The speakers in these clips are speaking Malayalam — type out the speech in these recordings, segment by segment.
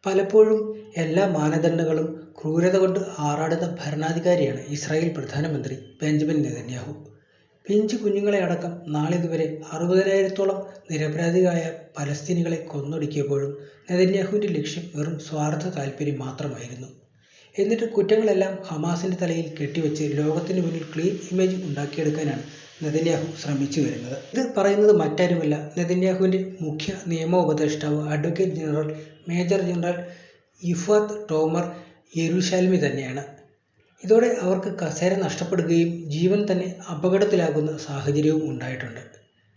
പലപ്പോഴും എല്ലാ മാനദണ്ഡങ്ങളും ക്രൂരത കൊണ്ട് ആറാടുന്ന ഭരണാധികാരിയാണ് ഇസ്രായേൽ പ്രധാനമന്ത്രി ബെഞ്ചമിൻ നെതന്യാഹു. പിഞ്ചു കുഞ്ഞുങ്ങളെ അടക്കം നാളിതുവരെ 60,000-ഓളം നിരപരാധികളായ പലസ്തീനികളെ കൊന്നൊടുക്കിയപ്പോഴും നെതന്യാഹുവിൻ്റെ ലക്ഷ്യം വെറും സ്വാർത്ഥ താൽപര്യം മാത്രമായിരുന്നു. എന്നിട്ട് കുറ്റങ്ങളെല്ലാം ഹമാസിൻ്റെ തലയിൽ കെട്ടിവെച്ച് ലോകത്തിന് മുന്നിൽ ക്ലീൻ ഇമേജ് ഉണ്ടാക്കിയെടുക്കാനാണ് നെതന്യാഹു ശ്രമിച്ചു വരുന്നത്. ഇത് പറയുന്നത് മറ്റാരുമല്ല, നെതന്യാഹുവിൻ്റെ മുഖ്യ നിയമോപദേഷ്ടാവ് advocate general major general Yifat Tomer Yerushalmi തന്നെയാണ്. ഇതോടെ അവർക്ക് കസേര നഷ്ടപ്പെടുകയും ജീവൻ തന്നെ അപകടത്തിലാകുന്ന സാഹചര്യവും ഉണ്ടായിട്ടുണ്ട്.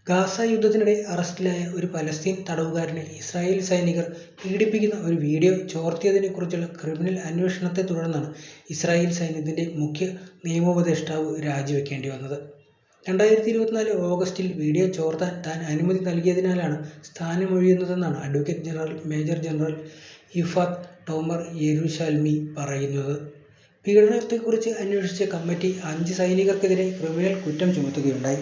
ഗാസ യുദ്ധത്തിനിടെ അറസ്റ്റിലായ ഒരു പലസ്തീൻ തടവുകാരനെ ഇസ്രായേൽ സൈനികർ പീഡിപ്പിക്കുന്ന ഒരു വീഡിയോ ചോർത്തിയതിനെക്കുറിച്ചുള്ള ക്രിമിനൽ അന്വേഷണത്തെ തുടർന്നാണ് ഇസ്രായേൽ സൈന്യത്തിൻ്റെ മുഖ്യ നിയമോപദേഷ്ടാവ് രാജിവെക്കേണ്ടി വന്നത്. 2024 ഓഗസ്റ്റിൽ വീഡിയോ ചോർത്താൻ താൻ അനുമതി നൽകിയതിനാലാണ് സ്ഥാനമൊഴിയുന്നതെന്നാണ് advocate general major general Yifat Tomer Yerushalmi പറയുന്നത്. പീഡനത്തെക്കുറിച്ച് അന്വേഷിച്ച കമ്മിറ്റി 5 സൈനികർക്കെതിരെ ക്രിമിനൽ കുറ്റം ചുമത്തുകയുണ്ടായി.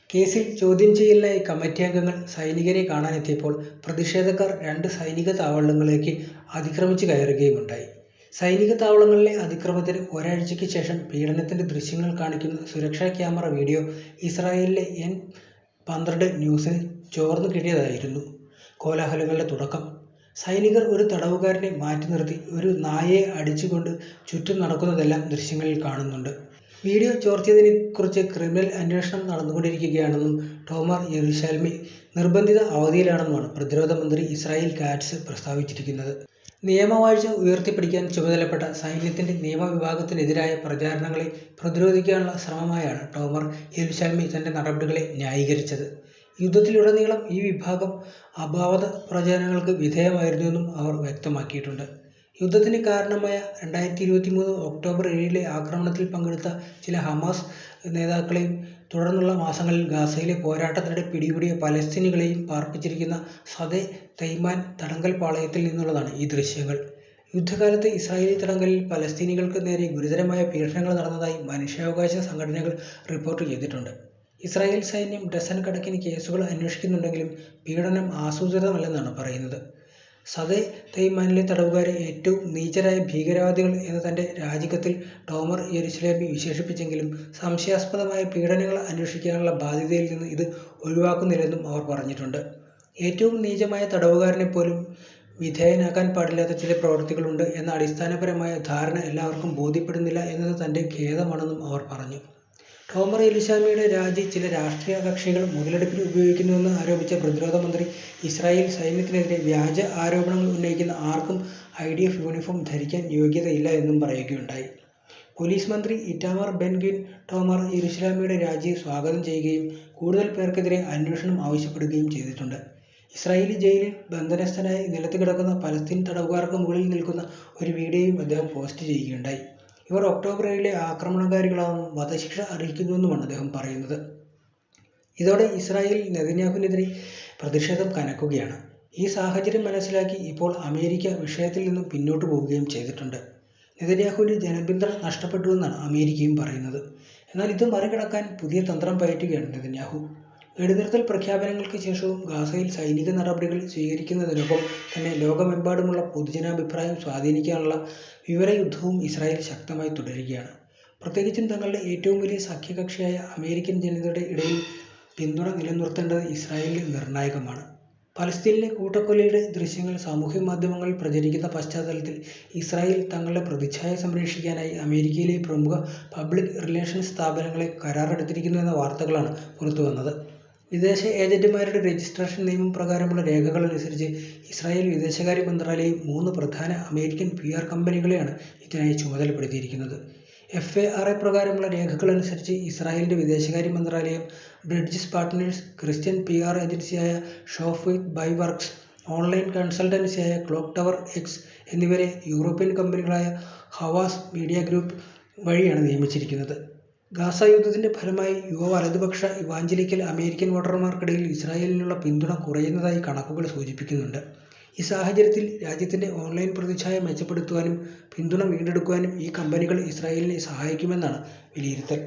കേസിൽ ചോദ്യം ചെയ്യലിനായി കമ്മിറ്റി അംഗങ്ങൾ സൈനികരെ കാണാനെത്തിയപ്പോൾ പ്രതിഷേധക്കാർ 2 സൈനിക താവളങ്ങളിലേക്ക് അതിക്രമിച്ച് കയറുകയുമുണ്ടായി. സൈനിക താവളങ്ങളിലെ അതിക്രമത്തിന് ഒരാഴ്ചയ്ക്ക് ശേഷം പീഡനത്തിൻ്റെ ദൃശ്യങ്ങൾ കാണിക്കുന്ന സുരക്ഷാ ക്യാമറ വീഡിയോ ഇസ്രായേലിലെ N12 ന്യൂസിന് ചോർന്നു കിട്ടിയതായിരുന്നു കോലാഹലങ്ങളുടെ തുടക്കം. സൈനികർ ഒരു തടവുകാരനെ മാറ്റി നിർത്തി ഒരു നായയെ അടിച്ചുകൊണ്ട് ചുറ്റും നടക്കുന്നതെല്ലാം ദൃശ്യങ്ങളിൽ കാണുന്നുണ്ട്. വീഡിയോ ചോർത്തിയതിനെക്കുറിച്ച് ക്രിമിനൽ അന്വേഷണം നടന്നുകൊണ്ടിരിക്കുകയാണെന്നും ടോമർ യെരുശാൽമി നിർബന്ധിത അവധിയിലാണെന്നുമാണ് പ്രതിരോധ മന്ത്രി ഇസ്രായേൽ കാറ്റ്സ് പ്രസ്താവിച്ചിരിക്കുന്നത്. നിയമവാഴ്ച ഉയർത്തിപ്പിടിക്കാൻ ചുമതലപ്പെട്ട സൈന്യത്തിൻ്റെ നിയമവിഭാഗത്തിനെതിരായ പ്രചാരണങ്ങളെ പ്രതിരോധിക്കാനുള്ള ശ്രമമായാണ് ടോമർ യെരുശാൽമി തൻ്റെ നടപടികളെ ന്യായീകരിച്ചത്. യുദ്ധത്തിലുടനീളം ഈ വിഭാഗം അപവാദ പ്രചാരണങ്ങൾക്ക് വിധേയമായിരുന്നുവെന്നും അവർ വ്യക്തമാക്കിയിട്ടുണ്ട്. യുദ്ധത്തിന് കാരണമായ 2023 ഒക്ടോബർ 7 ആക്രമണത്തിൽ പങ്കെടുത്ത ചില ഹമാസ് നേതാക്കളെയും തുടർന്നുള്ള മാസങ്ങളിൽ ഗാസയിലെ പോരാട്ടത്തിനിടെ പിടികൂടിയ പലസ്തീനികളെയും പാർപ്പിച്ചിരിക്കുന്ന സദേ തെയ്മാൻ തടങ്കൽ പാളയത്തിൽ നിന്നുള്ളതാണ് ഈ ദൃശ്യങ്ങൾ. യുദ്ധകാലത്ത് ഇസ്രായേലി തടങ്കലിൽ പലസ്തീനികൾക്ക് നേരെ ഗുരുതരമായ പീഡനങ്ങൾ നടന്നതായി മനുഷ്യാവകാശ സംഘടനകൾ റിപ്പോർട്ട് ചെയ്തിട്ടുണ്ട്. ഇസ്രായേൽ സൈന്യം ഡസൻ കണക്കിന് കേസുകൾ അന്വേഷിക്കുന്നുണ്ടെങ്കിലും പീഡനം ആസൂത്രിതമല്ലെന്നാണ് പറയുന്നത്. സദേ തെയ്മാനിലെ തടവുകാരെ ഏറ്റവും നീചരായ ഭീകരവാദികൾ എന്ന് തൻ്റെ രാജിക്കത്തിൽ ടോമർ യെരുശാൽമി വിശേഷിപ്പിച്ചെങ്കിലും സംശയാസ്പദമായ പീഡനങ്ങൾ അന്വേഷിക്കാനുള്ള ബാധ്യതയിൽ നിന്ന് ഇത് ഒഴിവാക്കുന്നില്ലെന്നും അവർ പറഞ്ഞിട്ടുണ്ട്. ഏറ്റവും നീചമായ തടവുകാരനെ പോലും വിധേയനാക്കാൻ പാടില്ലാത്ത ചില പ്രവൃത്തികളുണ്ട് എന്ന അടിസ്ഥാനപരമായ ധാരണ എല്ലാവർക്കും ബോധ്യപ്പെടുന്നില്ല എന്നത് തൻ്റെ ഖേദമാണെന്നും അവർ പറഞ്ഞു. ടോമർ യെരുശാൽമിയുടെ രാജി ചില രാഷ്ട്രീയ കക്ഷികൾ മുതലെടുപ്പിന് ഉപയോഗിക്കുന്നുവെന്ന് ആരോപിച്ച പ്രതിരോധ മന്ത്രി ഇസ്രായേൽ സൈന്യത്തിനെതിരെ വ്യാജ ആരോപണങ്ങൾ ഉന്നയിക്കുന്ന ആർക്കും IDF യൂണിഫോം ധരിക്കാൻ യോഗ്യതയില്ല എന്നും പറയുകയുണ്ടായി. പോലീസ് മന്ത്രി ഇറ്റാമാർ ബെൻ ഗ്വിർ ടോമർ യെരുശാൽമിയുടെ രാജിയെ സ്വാഗതം ചെയ്യുകയും കൂടുതൽ പേർക്കെതിരെ അന്വേഷണം ആവശ്യപ്പെടുകയും ചെയ്തിട്ടുണ്ട്. ഇസ്രായേലി ജയിലിൽ ബന്ധനസ്ഥനായി നിലത്ത് കിടക്കുന്ന പലസ്തീൻ തടവുകാർക്ക് മുകളിൽ നിൽക്കുന്ന ഒരു വീഡിയോയും അദ്ദേഹം പോസ്റ്റ് ചെയ്യുകയുണ്ടായി. ഇവർ ഒക്ടോബർ 7 ആക്രമണകാരികളാണെന്നും വധശിക്ഷ അർഹിക്കുന്നുവെന്നുമാണ് അദ്ദേഹം പറയുന്നത്. ഇതോടെ ഇസ്രായേലിൽ നെതന്യാഹുവിനെതിരെ പ്രതിഷേധം കനക്കുകയാണ്. ഈ സാഹചര്യം മനസ്സിലാക്കി ഇപ്പോൾ അമേരിക്ക വിഷയത്തിൽ നിന്നും പിന്നോട്ട് പോവുകയും ചെയ്തിട്ടുണ്ട്. നെതന്യാഹുവിൻ്റെ ജനപിന്തുണ നഷ്ടപ്പെട്ടുവെന്നാണ് അമേരിക്കയും പറയുന്നത്. എന്നാൽ ഇത് മറികടക്കാൻ പുതിയ തന്ത്രം പയറ്റുകയാണ് നെതന്യാഹു. വെടിനിർത്തൽ പ്രഖ്യാപനങ്ങൾക്ക് ശേഷവും ഗാസയിൽ സൈനിക നടപടികൾ സ്വീകരിക്കുന്നതിനൊപ്പം തന്നെ ലോകമെമ്പാടുമുള്ള പൊതുജനാഭിപ്രായം സ്വാധീനിക്കാനുള്ള വിവരയുദ്ധവും ഇസ്രായേൽ ശക്തമായി തുടരുകയാണ്. പ്രത്യേകിച്ചും തങ്ങളുടെ ഏറ്റവും വലിയ സഖ്യകക്ഷിയായ അമേരിക്കൻ ജനതയുടെ ഇടയിൽ പിന്തുണ നിലനിർത്തേണ്ടത് ഇസ്രായേലിന് നിർണായകമാണ്. പലസ്തീനിലെ കൂട്ടക്കൊലയുടെ ദൃശ്യങ്ങൾ സാമൂഹ്യമാധ്യമങ്ങളിൽ പ്രചരിക്കുന്ന പശ്ചാത്തലത്തിൽ ഇസ്രായേൽ തങ്ങളുടെ പ്രതിച്ഛായ സംരക്ഷിക്കാനായി അമേരിക്കയിലെ പ്രമുഖ പബ്ലിക് റിലേഷൻസ് സ്ഥാപനങ്ങളെ കരാറെടുത്തിരിക്കുന്നുവെന്ന വാർത്തകളാണ് പുറത്തുവന്നത്. വിദേശ ഏജന്റുമാരുടെ രജിസ്ട്രേഷൻ നിയമം പ്രകാരമുള്ള രേഖകളനുസരിച്ച് ഇസ്രായേൽ വിദേശകാര്യ മന്ത്രാലയം 3 പ്രധാന അമേരിക്കൻ PR കമ്പനികളെയാണ് ഇതിനായി ചുമതലപ്പെടുത്തിയിരിക്കുന്നത്. FARA പ്രകാരമുള്ള രേഖകളനുസരിച്ച് ഇസ്രായേലിൻ്റെ വിദേശകാര്യ മന്ത്രാലയം ബ്രിഡ്ജസ് പാർട്ട്നേഴ്സ്, ക്രിസ്ത്യൻ PR ഏജൻസിയായ ഷോപ്പ് ബൈ വർക്ക്സ്, ഓൺലൈൻ കൺസൾട്ടൻസിയായ ക്ലോക്ക് ടവർ X എന്നിവരെ യൂറോപ്യൻ കമ്പനികളായ ഹവാസ് മീഡിയ ഗ്രൂപ്പ് വഴിയാണ് നിയമിച്ചിരിക്കുന്നത്. ഗാസ യുദ്ധത്തിൻ്റെ ഫലമായി യുവ വലതുപക്ഷ ഇവാഞ്ചലിക്കൽ അമേരിക്കൻ വോട്ടർമാർക്കിടയിൽ ഇസ്രായേലിനുള്ള പിന്തുണ കുറയുന്നതായി കണക്കുകൾ സൂചിപ്പിക്കുന്നുണ്ട്. ഈ സാഹചര്യത്തിൽ രാജ്യത്തിൻ്റെ ഓൺലൈൻ പ്രതിച്ഛായ മെച്ചപ്പെടുത്തുവാനും പിന്തുണ വീണ്ടെടുക്കുവാനും ഈ കമ്പനികൾ ഇസ്രായേലിനെ സഹായിക്കുമെന്നാണ് വിലയിരുത്തൽ.